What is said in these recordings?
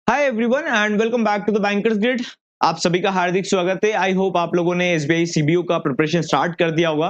Hi everyone and welcome back to the bankers grid. आप सभी का हार्दिक स्वागत है। आई होप आप लोगों ने एसबीआई सीबीओ का प्रिपरेशन स्टार्ट कर दिया होगा।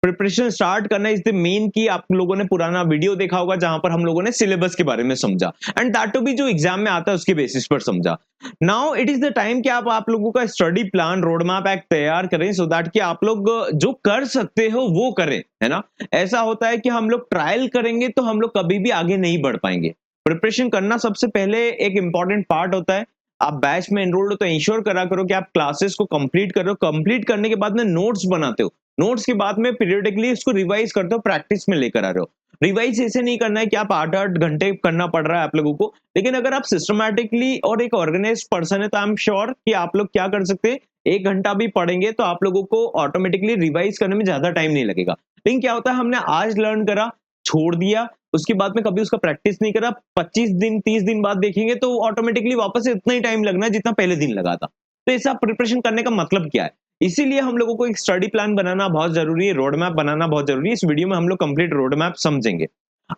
प्रिपरेशन स्टार्ट करना इज द मेन की। आप लोगों ने पुराना वीडियो देखा होगा जहां पर हम लोगों ने सिलेबस के बारे में समझा एंड दैट टू भी जो एग्जाम में आता है उसके बेसिस पर समझा। Now it is the time कि आप लोगों का स्टडी प्लान रोड मैप एक तैयार करें सो दैट कि आप लोग जो कर सकते हो वो करें, है ना। ऐसा होता है कि हम लोग ट्रायल करेंगे तो हम लोग कभी भी आगे नहीं बढ़ पाएंगे। प्रिपरेशन करना सबसे पहले एक इंपॉर्टेंट पार्ट होता है। आप बैच में एनरोल्ड हो तो इंश्योर करा करो कि आप क्लासेस को कंप्लीट कर रहे हो। कंप्लीट करने के बाद में नोट्स बनाते हो। नोट्स के बाद में पीरियडिकली इसको रिवाइज करते हो, प्रैक्टिस में लेकर आ रहे हो। रिवाइज ऐसे नहीं करना है कि आप 8-8 घंटे करना पड़ रहा है आप लोगों को। लेकिन अगर आप सिस्टमैटिकली और एक ऑर्गेनाइज पर्सन है तो आई एम श्योर कि आप लोग क्या कर सकते हैं। 1 घंटा भी पढ़ेंगे तो आप लोगों को ऑटोमेटिकली रिवाइज करने में ज्यादा टाइम नहीं लगेगा। लेकिन क्या होता है, हमने आज लर्न करा, छोड़ दिया, उसके बाद में कभी उसका प्रैक्टिस नहीं करा, 25 दिन 30 दिन बाद देखेंगे तो ऑटोमेटिकली वापस से इतना ही टाइम लगना है जितना पहले दिन लगा था। तो ऐसा प्रिपरेशन करने का मतलब क्या है? इसीलिए हम लोगों को एक स्टडी प्लान बनाना बहुत जरूरी है, रोड मैप बनाना बहुत जरूरी है। इस वीडियो में हम लोग कंप्लीट रोड मैप समझेंगे।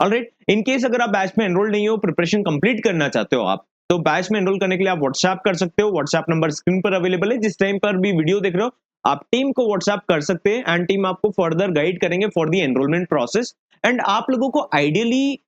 ऑलराइट, इन केस अगर आप बैच में एनरोल नहीं हो, प्रिपरेशन कंप्लीट करना चाहते हो आप, तो बैच में एनरोल करने के लिए आप व्हाट्सएप कर सकते हो। व्हाट्सएप नंबर स्क्रीन पर अवेलेबल है। जिस टाइम पर भी वीडियो देख रहे हो आप टीम को व्हाट्सएप कर सकते हैं एंड टीम आपको फर्दर गाइड करेंगे for the enrolment process. And आप लोगों को आइडियली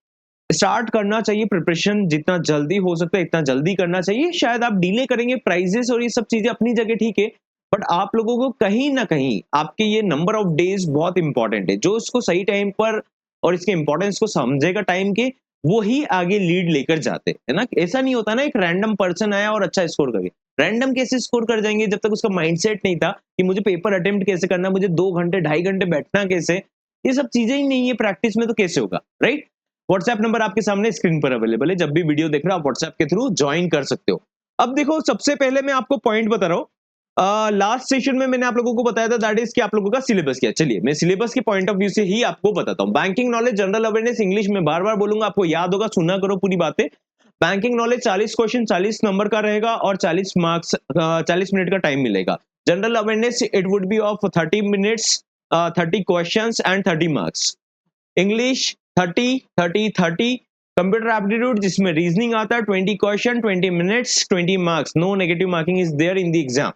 स्टार्ट करना चाहिए प्रिपरेशन, जितना जल्दी हो सकता है इतना जल्दी करना चाहिए। शायद आप डिले करेंगे, प्राइजेस और ये सब चीजें अपनी जगह ठीक है, बट आप लोगों को कहीं ना कहीं आपके ये नंबर ऑफ डेज बहुत इंपॉर्टेंट है। जो इसको सही टाइम पर और इसके इंपॉर्टेंस को समझेगा टाइम के, वो ही आगे लीड लेकर जाते है ना। ऐसा नहीं होता ना एक रैंडम पर्सन आया और अच्छा स्कोर कर गया। रैंडम कैसे स्कोर कर जाएंगे जब तक उसका माइंडसेट नहीं था कि मुझे पेपर अटेम्प्ट कैसे करना, मुझे 2 घंटे 2.5 घंटे बैठना कैसे, ये सब चीजें ही नहीं है प्रैक्टिस में, तो कैसे होगा, राइट। व्हाट्सएप नंबर आपके सामने स्क्रीन पर अवेलेबल है। जब भी वीडियो देख रहे हो आप व्हाट्सएप के थ्रू ज्वाइन कर सकते हो। अब देखो, सबसे पहले मैं आपको पॉइंट बता रहा हूँ। लास्ट सेशन में मैंने आप लोगों को बताया था दैट इज कि आप लोगों का सिलेबस क्या है। चलिए मैं सिलेबस के पॉइंट ऑफ व्यू से ही आपको बताता हूँ। Banking knowledge, general awareness, English में बार बार बोलूंगा, आपको याद होगा, सुना करो पूरी बातें। बैंकिंग नॉलेज 40 क्वेश्चन 40 नंबर का रहेगा और 40 मार्क्स, 40 मिनट का टाइम मिलेगा। General awareness it would be of 30 minutes, 30 question and 30 marks. English 30 30 30। Computer aptitude जिसमें रीजनिंग आता है 20 question 20 minutes 20 marks. No negative marking is there in the exam.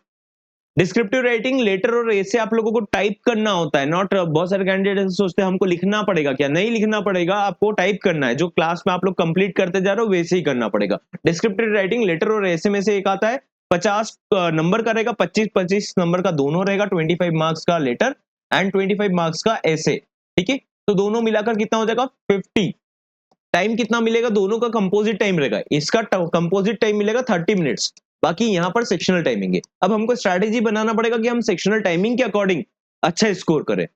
Descriptive writing, letter और ऐसे आप लोगों को टाइप करना होता है, नॉट बहुत सारे कैंडिडेट सोचते हैं हमको लिखना पड़ेगा। क्या नहीं लिखना पड़ेगा, आपको टाइप करना है। जो क्लास में आप लोग कंप्लीट करते जा रहे हो वैसे ही करना पड़ेगा। डिस्क्रिप्टिव राइटिंग, लेटर और ऐसे में से एक आता है। 50 नंबर का रहेगा, 25-25 नंबर का दोनों रहेगा। 25 मार्क्स का लेटर एंड 25 मार्क्स का ऐसे, ठीक है। तो दोनों मिलाकर कितना हो जाएगा 50। टाइम कितना मिलेगा, दोनों का कंपोजिट टाइम रहेगा। इसका कंपोजिट टाइम मिलेगा 30 मिनट्स, बाकी यहाँ पर सेक्शनल टाइमिंग है। अब हमको स्ट्रैटेजी बनाना पड़ेगा कि हम सेक्शनल टाइमिंग के अकॉर्डिंग अच्छा स्कोर करें।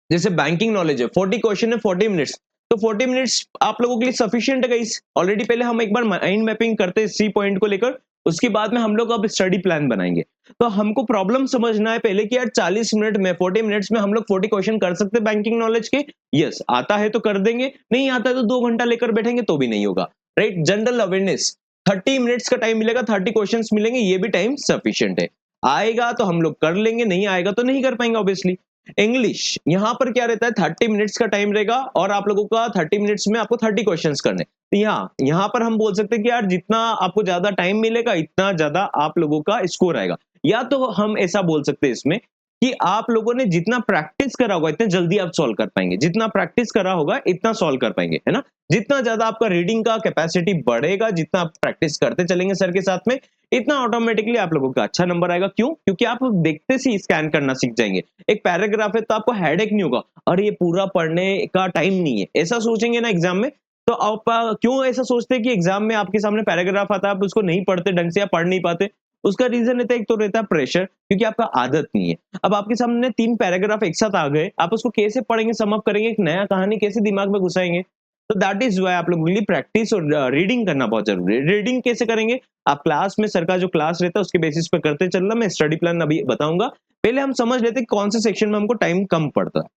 जैसे बैंकिंग नॉलेज है, 40 क्वेश्चन है, 40 मिनट्स, तो 40 मिनट्स आप लोगों के लिए सफिशियंट है गाइस। ऑलरेडी पहले हम एक बार माइंड मैपिंग करते हैं सी पॉइंट को लेकर, उसके बाद में हम लोग अब स्टडी प्लान बनाएंगे। तो हमको प्रॉब्लम समझना है पहले कि यार 40 मिनट में, 40 मिनट्स में हम लोग 40 क्वेश्चन कर सकते हैं बैंकिंग नॉलेज के। यस, आता है तो कर देंगे, नहीं आता है तो 2 घंटा लेकर बैठेंगे तो भी नहीं होगा, राइट। जनरल अवेयरनेस 30 मिनट्स का टाइम मिलेगा, 30 क्वेश्चन मिलेंगे, ये भी टाइम सफिशियंट है। आएगा तो हम लोग कर लेंगे, नहीं आएगा तो नहीं कर पाएंगे ऑब्वियसली। इंग्लिश यहाँ पर क्या रहता है, 30 मिनट्स का टाइम रहेगा और आप लोगों का 30 मिनट्स में आपको 30 क्वेश्चंस करने। तो यहाँ पर हम बोल सकते हैं कि यार जितना आपको ज्यादा टाइम मिलेगा इतना ज्यादा आप लोगों का स्कोर आएगा। या तो हम ऐसा बोल सकते हैं इसमें कि आप लोगों ने जितना प्रैक्टिस करा होगा इतना जल्दी आप सॉल्व कर पाएंगे, जितना प्रैक्टिस करा होगा इतना सॉल्व कर पाएंगे, है ना। जितना ज्यादा आपका रीडिंग का कैपेसिटी बढ़ेगा, जितना आप प्रैक्टिस करते चलेंगे सर के साथ में, इतना ऑटोमेटिकली आप लोगों का अच्छा नंबर आएगा। क्यों? क्योंकि आप देखते से स्कैन करना सीख जाएंगे। एक पैराग्राफ है तो आपको हेडेक नहीं होगा, और ये पूरा पढ़ने का टाइम नहीं है, ऐसा सोचेंगे ना एग्जाम में। तो आप क्यों ऐसा सोचते हैं कि एग्जाम में आपके सामने पैराग्राफ आता है आप उसको नहीं पढ़ते ढंग से या पढ़ नहीं पाते? उसका रीजन रहता है, एक तो रहता है प्रेशर, क्योंकि आपका आदत नहीं है। अब आपके सामने 3 पैराग्राफ एक साथ आ गए, आप उसको कैसे पढ़ेंगे, सम अप करेंगे, एक नया कहानी कैसे दिमाग में घुसाएंगे? तो दैट इज वाई आप लोगों के लिए प्रैक्टिस और रीडिंग करना बहुत जरूरी है। रीडिंग कैसे करेंगे? आप क्लास में, सर का जो क्लास रहता है उसके बेसिस पे करते चलना। मैं स्टडी प्लान अभी बताऊंगा। पहले हम समझ लेते हैं कौन से सेक्शन में हमको टाइम कम पड़ता है।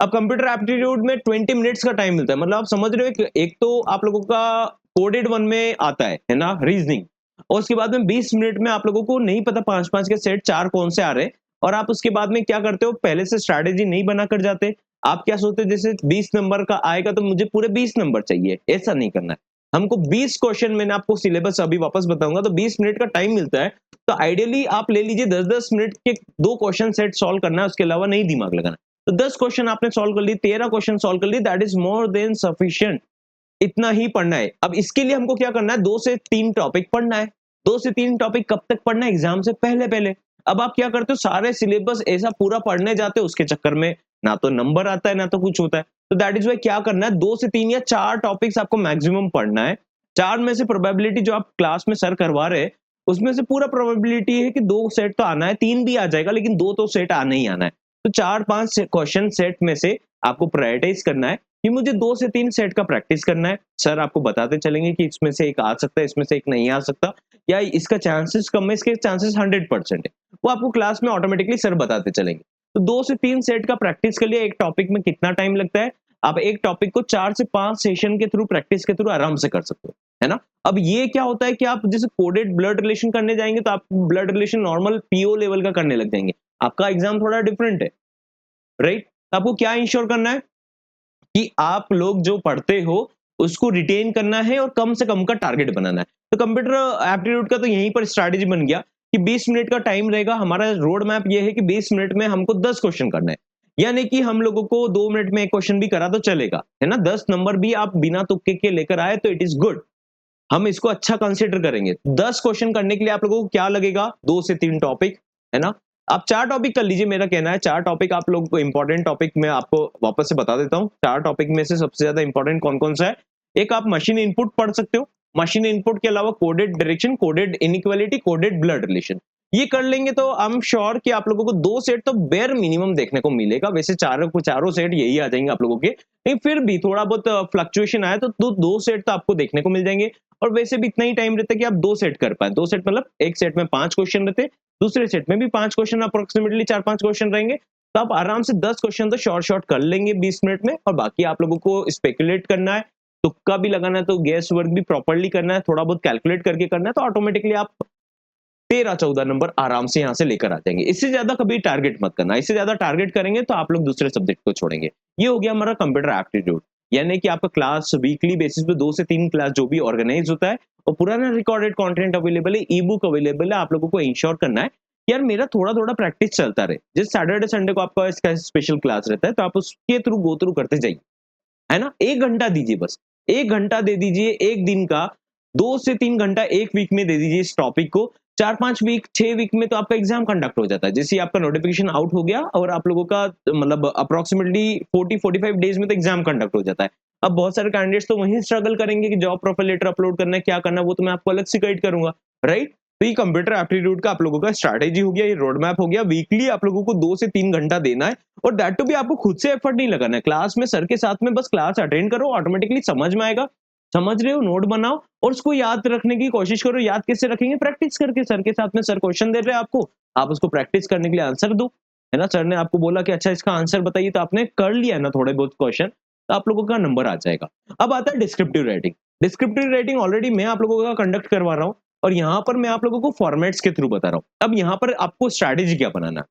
अब कंप्यूटर एप्टीट्यूड में 20 मिनट्स का टाइम मिलता है, मतलब आप समझ रहे हो, एक तो आप लोगों का कोडेड वन में आता है ना, रीजनिंग। और उसके बाद में 20 मिनट में आप लोगों को नहीं पता 5-5 के सेट 4 कौन से आ रहे हैं, और आप उसके बाद में क्या करते हो, पहले से स्ट्रैटेजी नहीं बना कर जाते। आप क्या सोचते हो, जैसे 20 नंबर का आएगा तो मुझे पूरे 20 नंबर चाहिए, ऐसा नहीं करना है। हमको 20 क्वेश्चन, मैंने आपको सिलेबस अभी वापस बताऊंगा, तो 20 मिनट का टाइम मिलता है। तो आइडियली आप ले लीजिए 10-10 मिनट के 2 क्वेश्चन सेट सॉल्व करना है, उसके अलावा नहीं दिमाग लगाना। तो 10 क्वेश्चन आपने सॉल्व कर लिए, 13 क्वेश्चन सॉल्व कर लिए, that is more than sufficient. इतना ही पढ़ना है। अब इसके लिए हमको क्या करना है, 2 से 3 टॉपिक पढ़ना है। 2 से 3 टॉपिक कब तक पढ़ना है, एग्जाम से पहले-पहले। अब आप क्या करते हो, सारे सिलेबस ऐसा पूरा पढ़ने जाते हो, उसके चक्कर में ना तो नंबर आता है, ना तो कुछ होता है। तो दैट इज़ व्हाई क्या करना है, 2 से 3 या 4 टॉपिक्स आपको मैक्सिमम पढ़ना है। 4 में से प्रोबेबिलिटी जो आप क्लास में सर करवा रहे हैं, उसमें से पूरा प्रोबेबिलिटी है कि 2 सेट तो आना है, 3 भी आ जाएगा, लेकिन 2 तो सेट आना ही आना है। तो 4-5 से क्वेश्चन सेट में से आपको प्रायोरिटाइज़ करना है कि मुझे 2 से 3 सेट का प्रैक्टिस करना है। सर आपको बताते चलेंगे कि इसमें से एक आ सकता है, इसमें से एक नहीं आ सकता, या इसका चांसेस कम है, इसके चांसेस 100% है। वो आपको क्लास में ऑटोमेटिकली सर बताते चलेंगे। तो 2 से 3 सेट का प्रैक्टिस के लिए एक टॉपिक में कितना टाइम लगता है? आप एक टॉपिक को 4 से 5 सेशन के थ्रू, प्रैक्टिस के थ्रू आराम से कर सकते हो, है ना? अब ये क्या होता है कि आप जैसे कोडेड ब्लड रिलेशन करने जाएँगे, तो आप blood relation normal PO level का करने लग जाएँगे। आपका एग्ज़ाम थोड़ा डिफरेंट है, राइट? तो आपको क्या इंश्योर करना है कि आप लोग जो पढ़ते हो उसको रिटेन करना है और कम से कम का टारगेट बनाना है। तो कंप्यूटर एप्टीट्यूड का तो यहीं पर स्ट्रैटेजी बन गया कि 20 मिनट का टाइम रहेगा। हमारा रोड मैप ये है कि 20 मिनट में हमको 10 क्वेश्चन करना है। यानी कि हम लोगों को 2 मिनट में 1 क्वेश्चन भी करा तो चलेगा, है ना? 10 नंबर भी आप बिना तुक्के के लेकर आए तो इट इज़ गुड। हम इसको अच्छा कंसीडर करेंगे। 10 क्वेश्चन करने के लिए आप लोगों को क्या लगेगा? 2 से 3 टॉपिक, है ना? आप 4 टॉपिक कर लीजिए, मेरा कहना है 4 टॉपिक आप लोग को, इंपॉर्टेंट टॉपिक मैं आपको वापस से बता देता हूँ। 4 टॉपिक में से सबसे ज़्यादा इंपॉर्टेंट कौन-कौन सा है? एक आप मशीन इनपुट पढ़ सकते हो। मशीन इनपुट के अलावा coded direction, coded inequality, coded blood relation. ये कर लेंगे तो आई एम श्योर कि आप लोगों को 2 सेट तो बेयर मिनिमम देखने को मिलेगा। वैसे चारों को चारों सेट यही आ जाएँगे आप लोगों के। लेकिन फिर भी थोड़ा बहुत फ्लक्चुएशन आया तो 2 सेट तो आपको देखने को मिल जाएँगे। और वैसे भी इतना ही टाइम रहता है कि आप 2 सेट कर पाएँ। 2 सेट मतलब एक सेट में 5 क्वेश्चन रहते हैं, दूसरे सेट में भी 5 क्वेश्चन, अप्रॉक्सिमेटली 4-5 क्वेश्चन रहेंगे। तो आप आराम से 10 क्वेश्चन तो शॉर्ट कर लेंगे 20 मिनट में, और बाकी आप लोगों को स्पेकुलेट करना है, तुक्का भी लगाना है, तो गेस वर्क भी प्रॉपर्ली करना है, थोड़ा बहुत कैलकुलेट करके करना है, तो ऑटोमेटिकली आप 13-14 नंबर आराम से यहाँ से लेकर आ जाएँगे। इससे ज़्यादा कभी टारगेट मत करना। इससे ज़्यादा टारगेट करेंगे तो आप लोग दूसरे सब्जेक्ट को छोड़ेंगे। ये हो गया हमारा कंप्यूटर एप्टीट्यूड। यानी कि आपका क्लास वीकली बेसिस पे 2 से 3 क्लास जो भी ऑर्गेनाइज़ होता है, और पुराना रिकॉर्डेड कंटेंट अवेलेबल है, ई-बुक अवेलेबल है। आप लोगों को इंश्योर करना है कि यार मेरा थोड़ा-थोड़ा प्रैक्टिस चलता रहे। जैसे सैटरडे संडे को आपका इसका स्पेशल क्लास रहता है, तो आप उसके थ्रू गो थ्रू करते जाइए। है ना? 1 घंटा दीजिए बस। 1 घंटा दे दीजिए 1 दिन का, 2 से 3 घंटा 1 वीक में दे दीजिए इस टॉपिक को। 4-5 वीक, 6 वीक में तो आपका एग्ज़ाम कंडक्ट हो जाता है। जैसे ही आपका नोटिफ़िकेशन आउट हो गया और आप लोगों का मतलब अप्रॉक्सिमेटली 40-45 डेज़ में तो एग्ज़ाम कंडक्ट हो जाता है। अब बहुत सारे कैंडिडेट्स तो वहीं स्ट्रगल करेंगे कि जॉब प्रोफाइल लेटर अपलोड करना है, क्या करना है, वो तो मैं आपको अलग से गाइड करूँगा, राइट? तो ये कंप्यूटर एप्टीट्यूड का आप लोगों का स्ट्रैटेजी हो गया, ये रोड मैप हो गया। वीकली आप लोगों को 2 से 3 घंटा देना है, और दैट टू भी आपको खुद से एफर्ट नहीं लगाना है। क्लास में सर के साथ में बस क्लास अटेंड करो, ऑटोमेटिकली समझ में आएगा। समझ रहे हो, नोट बनाओ और उसको याद रखने की कोशिश करो। याद कैसे रखेंगे? प्रैक्टिस करके। सर के साथ में सर क्वेश्चन दे रहे हैं आपको, आप उसको प्रैक्टिस करने के लिए आंसर दो, है ना? सर ने आपको बोला कि अच्छा इसका आंसर बताइए, तो आपने कर लिया ना थोड़े बहुत क्वेश्चन, तो आप लोगों का नंबर आ जाएगा। अब आता है descriptive writing. Descriptive writing already मैं आप लोगों का कंडक्ट करवा रहा हूँ, और यहाँ पर मैं आप लोगों को फॉर्मेट्स के थ्रू बता रहा हूँ। अब यहाँ पर आपको स्ट्रैटेजी क्या बनाना है?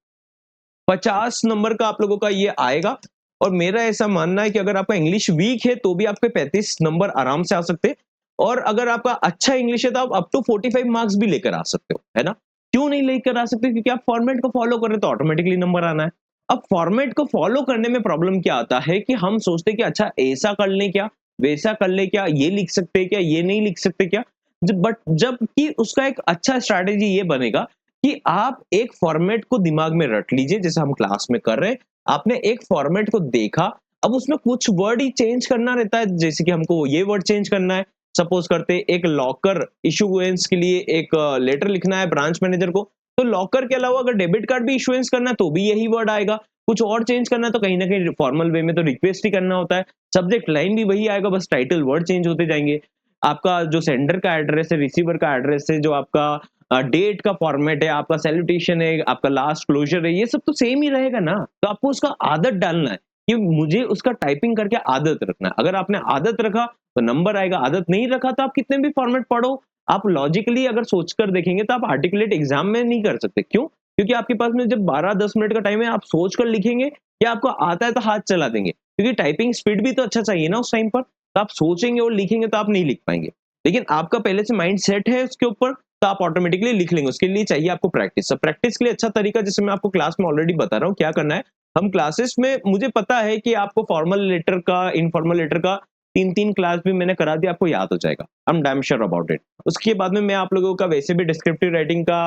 50 नंबर का आप लोगों का ये आएगा, और मेरा ऐसा मानना है कि अगर आपका इंग्लिश वीक है तो भी आपके 35 नंबर आराम से आ सकते हैं, और अगर आपका अच्छा इंग्लिश है तो आप अप टू 45 मार्क्स भी लेकर आ सकते हो, है ना? क्यों नहीं लेकर आ सकते? क्योंकि आप फॉर्मेट को फॉलो कर रहे हो तो ऑटोमेटिकली नंबर आना है। अब फॉर्मेट को फॉलो करने में प्रॉब्लम क्या आता है कि हम सोचते हैं कि अच्छा ऐसा कर लें क्या, वैसा कर लें क्या, ये लिख सकते हैं क्या, ये नहीं लिख सकते क्या? बट जबकि उसका एक अच्छा स्ट्रैटेजी ये बनेगा कि आप एक फॉर्मेट को दिमाग में रट लीजिए, जैसे हम क्लास में कर रहे हैं। आपने एक फॉर्मेट को देखा, अब उसमें कुछ वर्ड ही चेंज करना रहता है, जैसे कि हमको ये वर्ड चेंज करना है। सपोज करते हैं एक लॉकर इशुएंस के लिए एक लेटर लिखना है ब्रांच मैनेजर को, तो लॉकर के अलावा अगर डेबिट कार्ड भी इशुएंस करना है तो भी यही वर्ड आएगा। कुछ और चेंज करना है तो कहीं ना कहीं फॉर्मल वे में तो रिक्वेस्ट ही करना होता है। सब्जेक्ट लाइन भी वही आएगा, बस टाइटल वर्ड चेंज होते जाएंगे। आपका जो सेंडर का एड्रेस है, रिसीवर का एड्रेस है, जो आपका डेट का फॉर्मेट है, आपका सैल्यूटेशन है, आपका लास्ट क्लोजर है, ये सब तो सेम ही रहेगा ना। तो आपको उसका आदत डालना है कि मुझे उसका टाइपिंग करके आदत रखना है। अगर आपने आदत रखा तो नंबर आएगा, आदत नहीं रखा तो आप कितने भी फॉर्मेट पढ़ो, आप लॉजिकली अगर सोचकर देखेंगे तो आप आर्टिकुलेट एग्जाम में नहीं कर सकते। क्यों? क्योंकि आपके पास में जब 12-10 मिनट का टाइम है, आप सोच कर लिखेंगे या आपको आता है तो हाथ चला देंगे, क्योंकि टाइपिंग स्पीड भी तो अच्छा चाहिए ना उस टाइम पर। तो आप सोचेंगे और लिखेंगे तो आप नहीं लिख पाएंगे। लेकिन आपका पहले से माइंड सेट है उसके ऊपर, तो आप ऑटोमेटिकली लिख लेंगे। उसके लिए चाहिए आपको प्रैक्टिस। अब प्रैक्टिस के लिए अच्छा तरीका, जैसे मैं आपको क्लास में ऑलरेडी बता रहा हूँ क्या करना है। हम क्लासेस में, मुझे पता है कि आपको फॉर्मल लेटर का, इनफॉर्मल लेटर का 3-3 क्लास भी मैंने करा दिया, आपको याद हो जाएगा। I am damn sure about it. उसके बाद में मैं आप लोगों का वैसे भी डिस्क्रिप्टिव राइटिंग का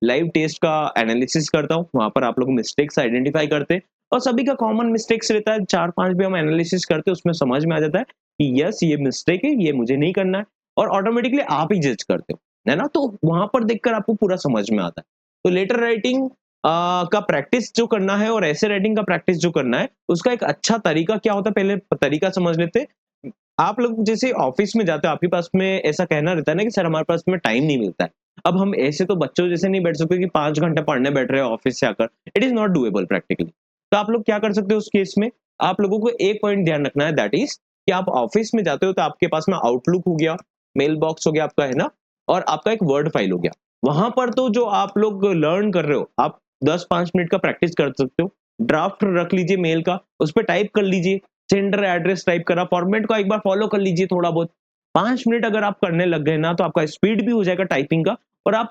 लाइव टेस्ट का एनालिसिस करता हूँ। वहां पर आप लोग मिस्टेक्स आइडेंटिफाई करते हैं और सभी का कॉमन मिस्टेक्स रहता है, 4-5 भी हम एनालिसिस करते हैं, उसमें समझ में आ जाता है कि यस ये मिस्टेक है, ये मुझे नहीं करना है, और ऑटोमेटिकली आप ही जज करते हो, है ना। तो वहां पर देखकर आपको पूरा समझ में आता है। तो लेटर राइटिंग का प्रैक्टिस जो करना है और ऐसे राइटिंग का प्रैक्टिस जो करना है, उसका एक अच्छा तरीका क्या होता है, पहले तरीका समझ लेते हैं। आप लोग जैसे ऑफिस में जाते हो, आपके पास में ऐसा कहना रहता है ना कि सर हमारे पास में टाइम नहीं मिलता है। अब हम ऐसे तो बच्चों जैसे नहीं बैठ सकते कि 5 घंटे पढ़ने बैठ रहे हो ऑफिस से आकर। It is not doable practically. तो आप लोग क्या कर सकते हो उस केस में, आप लोगों को एक पॉइंट ध्यान रखना है, दैट इज कि आप ऑफिस में जाते हो तो आपके पास में आउटलुक हो गया, मेल बॉक्स हो गया आपका, है ना, और आपका एक वर्ड फाइल हो गया। वहां पर तो जो आप लोग लर्न कर रहे हो, आप 10-5 मिनट का प्रैक्टिस कर सकते हो। ड्राफ्ट रख लीजिए मेल का, उस पर टाइप कर लीजिए, सेंडर एड्रेस टाइप करा, फॉर्मेट को एक बार फॉलो कर लीजिए थोड़ा बहुत। 5 मिनट अगर आप करने लग गए ना, तो आपका स्पीड भी हो जाएगा टाइपिंग का, और आप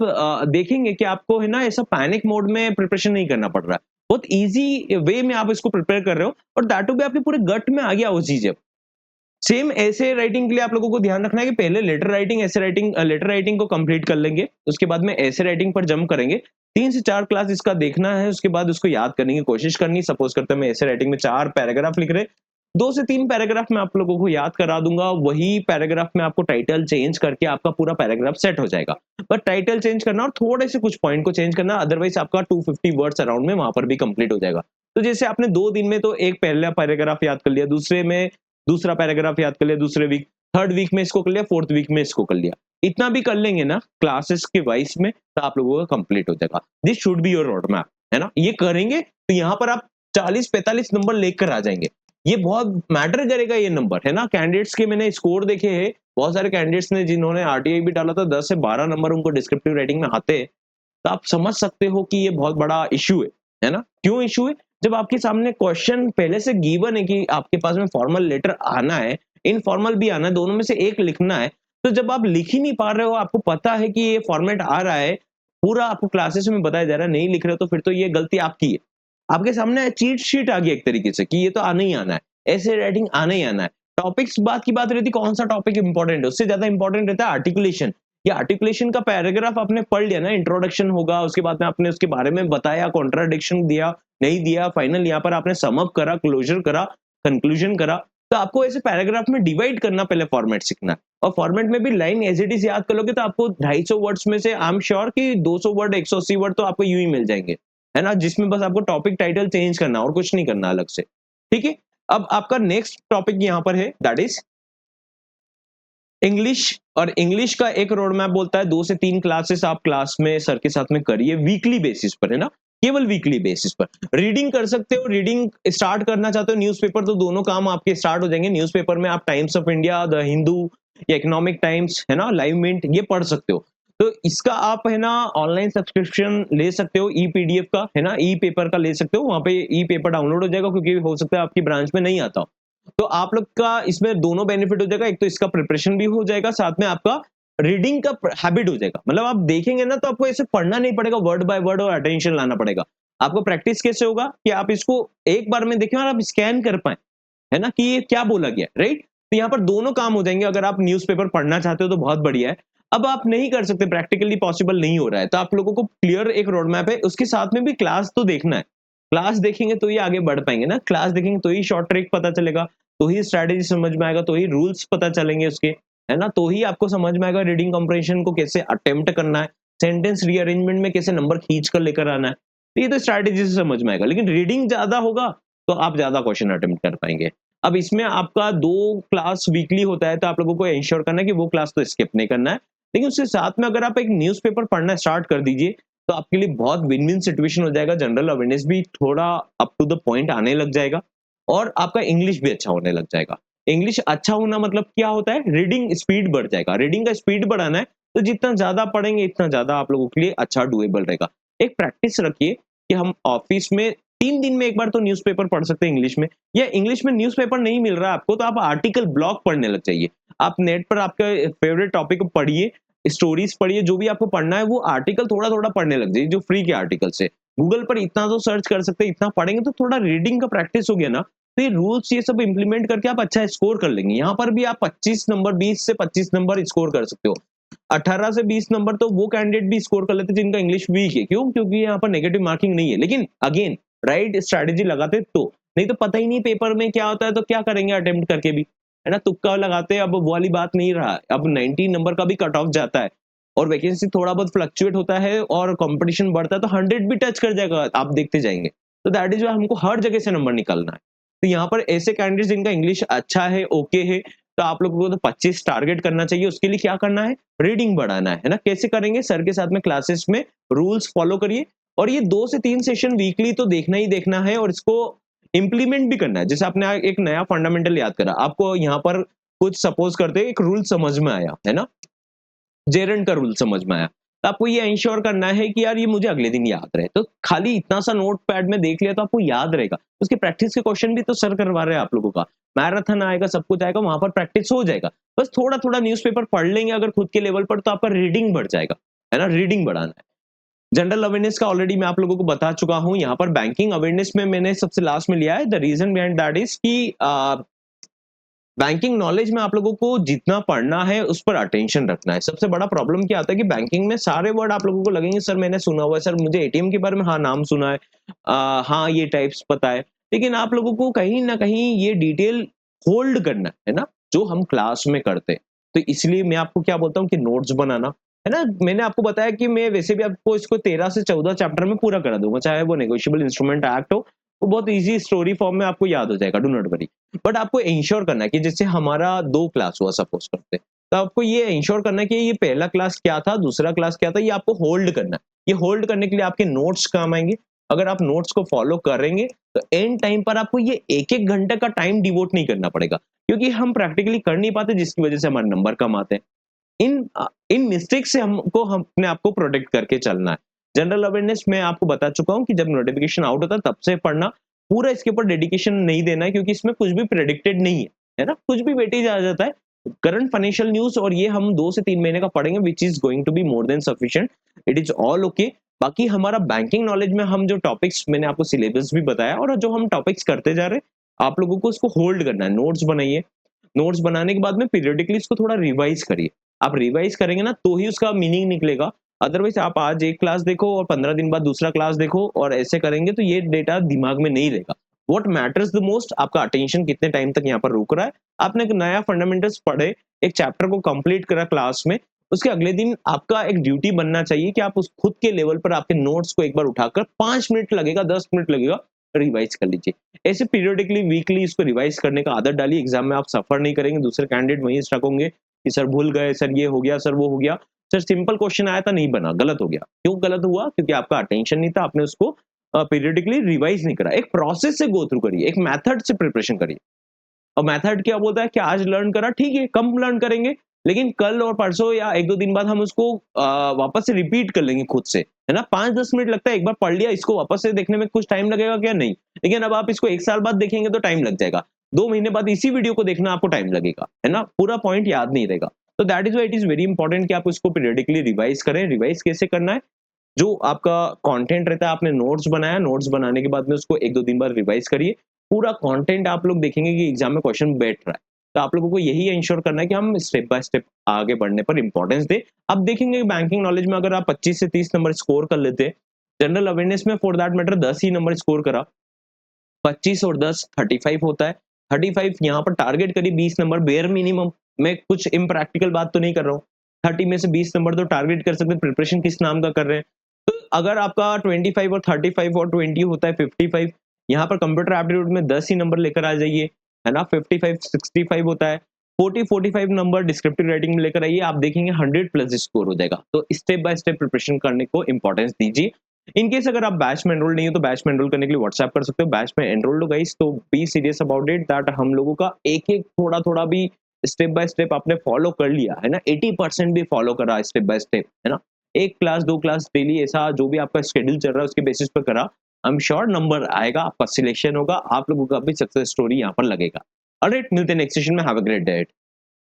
देखेंगे कि आपको, है ना, ऐसा पैनिक मोड में प्रिपरेशन नहीं करना पड़ रहा है। बहुत इजी वे में आप इसको प्रिपेयर कर रहे हो, और दैट टू भी आपके पूरे गट में आ गया वो चीजें। सेम ऐसे राइटिंग के लिए आप लोगों को ध्यान रखना है कि पहले लेटर राइटिंग, ऐसे राइटिंग, लेटर राइटिंग को कंप्लीट कर लेंगे, उसके बाद में ऐसे राइटिंग पर जंप करेंगे। 3 से 4 क्लास इसका देखना है, उसके बाद उसको याद करने की कोशिश करनी। सपोज करते हैं मैं ऐसे राइटिंग में 4 पैराग्राफ लिख रहे, 2 से 3 पैराग्राफ मैं आप लोगों को याद करा दूंगा, वही पैराग्राफ में आपको टाइटल चेंज करके आपका पूरा पैराग्राफ सेट हो जाएगा। बट टाइटल चेंज करना और थोड़े से कुछ पॉइंट को चेंज करना, अदरवाइज आपका 250 वर्ड्स अराउंड में वहां पर भी कंप्लीट हो जाएगा। तो जैसे आपने 2 दिन में तो एक पहला पैराग्राफ याद कर लिया, दूसरे में दूसरा पैराग्राफ याद कर लिया, दूसरे वीक, थर्ड वीक में इसको कर लिया, फोर्थ वीक में इसको कर लिया। इतना भी कर लेंगे ना क्लासेस के वाइज में, तो आप लोगों का कंप्लीट हो जाएगा। This should be your road map, है ना। ये करेंगे तो यहाँ पर आप 40-45 नंबर लेकर आ जाएंगे। ये बहुत मैटर करेगा ये नंबर, है ना। कैंडिडेट्स के मैंने स्कोर देखे हैं, बहुत सारे कैंडिडेट्स ने जिन्होंने आरटीआई भी डाला था, 10 से 12 नंबर उनको डिस्क्रिप्टिव राइटिंग में आते हैं। तो आप समझ सकते हो कि ये बहुत बड़ा इश्यू है ना। क्यों इश्यू है? जब आपके सामने क्वेश्चन पहले से गिवन है कि आपके पास में फॉर्मल लेटर आना है, इनफॉर्मल भी आना है, दोनों में से एक लिखना है। तो जब आप लिख ही नहीं पा रहे हो, आपको पता है कि ये फॉर्मेट आ रहा है, पूरा आपको क्लासेस में बताया जा रहा है, नहीं लिख रहे हो, तो फिर तो ये गलती आपकी है। आपके सामने चीट शीट आ गई एक तरीके से कि ये तो आना ही आना है, ऐसे राइटिंग आना ही आना है। टॉपिक्स बात की बात रहती, कौन सा टॉपिक इंपॉर्टेंट है, उससे ज्यादा इंपॉर्टेंट रहता है आर्टिकुलेशन। ये आर्टिकुलेशन का पैराग्राफ आपने पढ़ लिया ना, इंट्रोडक्शन होगा, उसके बाद में आपने उसके बारे में बताया, कॉन्ट्राडिक्शन दिया, नहीं दिया, फाइनल यहाँ पर आपने समअप करा, क्लोजर करा, कंक्लूजन करा। तो आपको ऐसे पैराग्राफ में डिवाइड करना, पहले फॉर्मेट सीखना है। और फॉर्मेट में भी लाइन एज इट इज याद कर लोगे तो आपको 250 वर्ड्स में से आई एम श्योर कि 200 वर्ड, 180 वर्ड तो आपको यूं ही मिल जाएंगे, है ना, जिसमें बस आपको टॉपिक टाइटल चेंज करना और कुछ नहीं करना अलग से। ठीक है। अब आपका नेक्स्ट टॉपिक यहाँ पर है, दैट इज इंग्लिश। और इंग्लिश का एक रोड मैप बोलता है 2 से 3 क्लासेस आप क्लास में सर के साथ में करिए, वीकली बेसिस पर, है ना, केवल वीकली बेसिस पर। रीडिंग कर सकते हो, रीडिंग स्टार्ट करना चाहते हो न्यूज़पेपर, तो दोनों काम आपके स्टार्ट हो जाएंगे। न्यूज़पेपर में आप times of India, the Hindu या इकोनॉमिक टाइम्स, है ना, लाइव मिंट, ये पढ़ सकते हो। तो इसका आप, है ना, ऑनलाइन सब्सक्रिप्शन ले सकते हो, ई पीडीएफ का, है ना, ई पेपर का ले सकते हो, वहां पे ई पेपर डाउनलोड हो जाएगा, क्योंकि हो सकता है आपकी ब्रांच में नहीं आता हो। तो आप लोग का इसमें दोनों बेनिफिट हो जाएगा, एक तो इसका प्रिपरेशन भी हो जाएगा, साथ में आपका रीडिंग का हैबिट हो जाएगा। मतलब आप देखेंगे ना तो आपको ऐसे पढ़ना नहीं पड़ेगा वर्ड बाय वर्ड, और अटेंशन लाना पड़ेगा। आपको प्रैक्टिस कैसे होगा कि आप इसको एक बार में देखें और आप स्कैन कर पाए, है ना, कि ये क्या बोला गया, राइट। तो यहाँ पर दोनों काम हो जाएंगे। अगर आप न्यूज़पेपर पढ़ना चाहते हो तो बहुत बढ़िया है। अब आप नहीं कर सकते, प्रैक्टिकली पॉसिबल नहीं हो रहा है, तो आप लोगों को क्लियर एक रोड मैप है, उसके साथ में भी क्लास तो देखना है। क्लास देखेंगे तो ही आगे बढ़ पाएंगे ना, क्लास देखेंगे तो ही शॉर्ट ट्रिक पता चलेगा, तो ही स्ट्रैटेजी समझ में आएगा, तो ही रूल्स पता चलेंगे उसके, है ना, तो ही आपको समझ में आएगा रीडिंग कंप्रेशन को कैसे अटेम्प्ट करना है, सेंटेंस रीअरेंजमेंट में कैसे नंबर खींच कर लेकर आना है। तो ये तो स्ट्रैटेजी से समझ में आएगा। लेकिन रीडिंग ज्यादा होगा तो आप ज्यादा क्वेश्चन अटेम्प्ट कर पाएंगे। अब इसमें आपका 2 क्लास वीकली होता है, तो आप लोगों को इंश्योर करना है कि वो क्लास तो स्किप नहीं करना है। लेकिन उसके साथ में अगर आप एक न्यूज़पेपर पढ़ना स्टार्ट कर दीजिए, तो आपके लिए बहुत विन विन सिचुएशन हो जाएगा। जनरल अवेयरनेस भी थोड़ा अप टू द पॉइंट आने लग जाएगा, और आपका इंग्लिश भी अच्छा होने लग जाएगा। इंग्लिश अच्छा होना मतलब क्या होता है, रीडिंग स्पीड बढ़ जाएगा। रीडिंग का स्पीड बढ़ाना है, तो जितना ज्यादा पढ़ेंगे इतना ज्यादा आप लोगों के लिए अच्छा डुएबल रहेगा। एक प्रैक्टिस रखिए कि हम ऑफिस में 3 दिन में एक बार तो न्यूज़पेपर पढ़ सकते हैं इंग्लिश में, या इंग्लिश में न्यूज़पेपर नहीं मिल रहा है आपको तो आप आर्टिकल ब्लॉग पढ़ने लग जाइए। आप नेट पर आपका फेवरेट टॉपिक को पढ़िए, स्टोरीज पढ़िए, जो भी आपको पढ़ना है वो आर्टिकल थोड़ा-थोड़ा पढ़ने लग जाइए जो फ्री के आर्टिकल्स है। गूगल पर इतना तो सर्च कर सकते हैं, इतना पढ़ेंगे तो थोड़ा रीडिंग का प्रैक्टिस हो गया ना, तो ये रूल्स ये सब इंप्लीमेंट करके आप अच्छा स्कोर कर लेंगे। यहाँ पर भी आप 25 नंबर 20 से 25 नंबर स्कोर कर सकते हो। 18 से 20 नंबर तो वो कैंडिडेट भी स्कोर कर लेते हैं जिनका इंग्लिश वीक है। क्यों? क्योंकि यहाँ पर नेगेटिव मार्किंग नहीं है। लेकिन अगेन राइट स्ट्रैटेजी लगाते तो, नहीं तो पता ही नहीं पेपर में क्या होता है तो क्या करेंगे अटेम्प्ट करके भी, है ना? तुक्का लगाते हैं, अब वो वाली बात नहीं रहा। अब 90 नंबर का भी कट ऑफ जाता है और वैकेंसी थोड़ा बहुत फ्लक्चुएट होता है और कंपटीशन बढ़ता है तो 100 भी टच कर जाएगा, आप देखते जाएंगे। तो दैट इज वाई हमको हर जगह से नंबर निकालना है। तो यहाँ पर ऐसे कैंडिडेट जिनका इंग्लिश अच्छा है, ओके है, तो आप लोगों को तो 25 टारगेट करना चाहिए। उसके लिए क्या करना है? रीडिंग बढ़ाना है ना? कैसे करेंगे? सर के साथ में क्लासेस में रूल्स फॉलो करिए और ये 2 से 3 सेशन वीकली तो देखना ही देखना है और इसको इंप्लीमेंट भी करना है। जैसे आपने एक नया फंडामेंटल याद करा, आपको यहाँ पर कुछ सपोज करते हैं एक रूल समझ में आया, है ना? जेरंड का रूल समझ में आया, तो आपको ये इंश्योर करना है कि यार ये मुझे अगले दिन याद रहे। तो खाली इतना सा नोट पैड में देख लिया तो आपको याद रहेगा। उसके प्रैक्टिस के क्वेश्चन भी तो सर करवा रहे हैं आप लोगों का। मैराथन आएगा, सब कुछ आएगा, वहां पर प्रैक्टिस हो जाएगा। बस थोड़ा थोड़ा न्यूज़पेपर पढ़ लेंगे अगर खुद के लेवल पर, तो आपका रीडिंग बढ़ जाएगा, है ना? रीडिंग बढ़ाना है। जनरल अवेयरनेस का ऑलरेडी मैं आप लोगों को बता चुका हूँ। यहाँ पर बैंकिंग अवेयरनेस में मैंने सबसे लास्ट में लिया है। The reason behind that is कि बैंकिंग नॉलेज में आप लोगों को जितना पढ़ना है उस पर अटेंशन रखना है। सबसे बड़ा प्रॉब्लम क्या आता है कि बैंकिंग में सारे वर्ड आप लोगों को लगेंगे सर मैंने सुना हुआ है, सर मुझे एटीएम के बारे में हाँ नाम सुना है, हाँ ये टाइप्स पता है, लेकिन आप लोगों को कहीं ना कहीं ये डिटेल होल्ड करना है ना, जो हम क्लास में करते हैं। तो इसलिए मैं आपको क्या बोलता हूँ कि नोट्स बनाना, है ना? मैंने आपको बताया कि मैं वैसे भी आपको इसको 13 से 14 चैप्टर में पूरा करा दूंगा, चाहे वो नेगोशिएबल इंस्ट्रूमेंट एक्ट हो, वो बहुत इजी स्टोरी फॉर्म में आपको याद हो जाएगा, डू नॉट वरी। बट आपको इंश्योर करना है कि जैसे हमारा 2 क्लास हुआ सपोज करते हैं, तो आपको ये इंश्योर करना है कि ये पहला क्लास क्या था, दूसरा क्लास क्या था, ये आपको होल्ड करना है। ये होल्ड करने के लिए आपके नोट्स काम आएंगे। अगर आप नोट्स को फॉलो करेंगे तो एंड टाइम पर आपको ये 1-1 घंटे का टाइम डिवोट नहीं करना पड़ेगा, क्योंकि हम प्रैक्टिकली कर नहीं पाते जिसकी वजह से हमारे नंबर कम आते हैं। इन मिस्टेक से हमको हम अपने आप को प्रोटेक्ट करके चलना है। जनरल अवेयरनेस मैं आपको बता चुका हूँ कि जब नोटिफिकेशन आउट होता है तब से पढ़ना, पूरा इसके ऊपर डेडिकेशन नहीं देना है क्योंकि इसमें कुछ भी प्रेडिक्टेड नहीं है, है ना? कुछ भी वेटेज आ जाता है। करंट फाइनेंशियल न्यूज़ और ये हम 2 से 3 महीने का पढ़ेंगे which is going to be more than sufficient. It is all okay. बाकी हमारा बैंकिंग नॉलेज में हम जो टॉपिक्स मैंने आपको सिलेबस भी बताया और जो हम टॉपिक्स करते जा रहे हैं, आप लोगों को उसको होल्ड करना है। नोट्स बनाइए। नोट्स बनाने के बाद में पीरियडिकली इसको थोड़ा रिवाइज करिए। आप रिवाइज करेंगे ना तो ही उसका मीनिंग निकलेगा। अदरवाइज आप आज एक क्लास देखो और 15 दिन बाद दूसरा क्लास देखो और ऐसे करेंगे तो ये डेटा दिमाग में नहीं रहेगा। व्हाट मैटर्स द मोस्ट, आपका अटेंशन कितने टाइम तक यहाँ पर रुक रहा है। आपने एक नया फंडामेंटल्स पढ़े, एक चैप्टर को कंप्लीट करा क्लास में, उसके अगले दिन आपका एक ड्यूटी बनना चाहिए कि आप उस खुद के लेवल पर आपके नोट्स को एक बार उठाकर 5 मिनट लगेगा, 10 मिनट लगेगा, रिवाइज कर लीजिए। ऐसे पीरियडिकली वीकली इसको रिवाइज करने का आदत डालिए। एग्जाम में आप सफर नहीं करेंगे, दूसरे कैंडिडेट वहीं स्टक होंगे कि सर भूल गए, सर ये हो गया, सर वो हो गया, सर सिंपल क्वेश्चन आया था नहीं बना, गलत हो गया। क्यों गलत हुआ? क्योंकि आपका अटेंशन नहीं था, आपने उसको पीरियडिकली रिवाइज नहीं करा। एक प्रोसेस से गो थ्रू करिए, एक मेथड से प्रिपरेशन करिए। और मेथड क्या बोलता है कि आज लर्न करा ठीक है, कम लर्न करेंगे, लेकिन कल और परसों या 1-2 दिन बाद हम उसको वापस से रिपीट कर लेंगे खुद से, है ना? 5-10 मिनट लगता है, एक बार पढ़ लिया, इसको वापस से देखने में कुछ टाइम लगेगा क्या? नहीं। लेकिन अब आप इसको 1 साल बाद देखेंगे तो टाइम लग जाएगा। 2 महीने बाद इसी वीडियो को देखना आपको टाइम लगेगा, है ना? पूरा पॉइंट याद नहीं रहेगा। तो that is why it is very important कि आप उसको पीरियडिकली रिवाइज करें। रिवाइज कैसे करना है? जो आपका कंटेंट रहता है, आपने नोट्स बनाया, नोट्स बनाने के बाद में उसको 1-2 दिन बाद रिवाइज करिए। पूरा कंटेंट आप लोग देखेंगे कि एग्जाम में क्वेश्चन बैठ रहा है। तो आप लोगों को यही इंश्योर करना है कि हम स्टेप बाय स्टेप आगे बढ़ने पर इंपॉर्टेंस दें। अब देखेंगे कि बैंकिंग नॉलेज में अगर आप 25 से 30 नंबर स्कोर कर लेते हैं, जनरल अवेयरनेस में for that matter 10 he number score करा, 25 और 10 35 होता है। 35 यहाँ पर टारगेट करिए 20 नंबर बेयर मिनिमम। मैं कुछ इम्प्रैक्टिकल बात तो नहीं कर रहा हूँ। 30 में से 20 नंबर तो टारगेट कर सकते हैं। प्रिपरेशन किस नाम का कर रहे हैं? तो अगर आपका 25 और 35 और 20 होता है 55, यहाँ पर कंप्यूटर एप्टीट्यूड में 10 ही नंबर लेकर आ जाइए, है ना? 55 65 होता है। 40 45 नंबर डिस्क्रिप्टिव राइटिंग में लेकर आइए, आप देखेंगे 100 प्लस स्कोर हो जाएगा। तो स्टेप बाय स्टेप प्रिपरेशन करने को इंपॉर्टेंस दीजिए। इन केस अगर आप बैच में एनरोल नहीं हो तो बैच में एनरोल करने के लिए व्हाट्सएप कर सकते हो। बैच में एनरोल्ड हो गाइस, तो be serious about it that हम लोगों का एक-एक थोड़ा-थोड़ा भी स्टेप बाय स्टेप आपने फॉलो कर लिया, है ना? 80% भी फॉलो करा स्टेप बाय स्टेप, है ना? 1 क्लास 2 क्लास डेली ऐसा जो भी आपका शेड्यूल चल रहा है उसके बेसिस पे करा, आई एम श्योर नंबर आएगा, आपका सिलेक्शन होगा, आप लोगों का भी सक्सेस स्टोरी यहाँ पर लगेगा। ऑलराइट, मिलते हैं नेक्स्ट सेशन में। Have a great day.